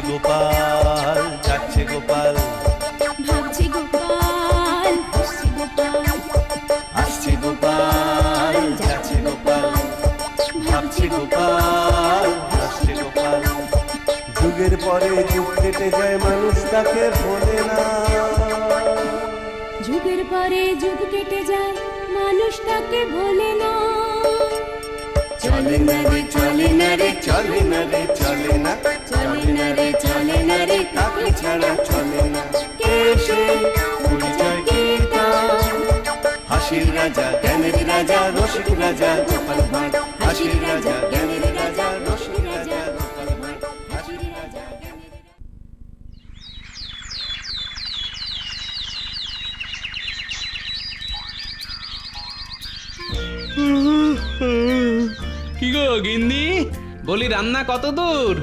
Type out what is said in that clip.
গোপাল, যাচ্ছে গোপাল, ভাবছে গোপাল, হাসছে গোপাল, আসছে গোপাল, যাচ্ছে গোপাল, ভাবছে গোপাল, হাসছে গোপাল। যুগের পরে যুগ কেটে যায়, মানুষ তাকে ভোলে না। যুগের পরে যুগ কেটে যায়, মানুষ তাকে ভোলে না। চলে না রে, চলে না রে, চলে না রে, চলে না, চলে না রে, চলে না রে, কাকে ছাড়া চলে না। কে সে পরিচয় কে তার? হাসির রাজা, জ্ঞানের রাজা, রসিক রাজা গোপাল ভাঁড়। হাসির রাজা, জ্ঞানের রাজা, রসিক রাজা গোপাল ভাঁড়। হাসির রাজা, জ্ঞানের রাজা। কি গো গিন্নি, বলি রান্না কত দূর?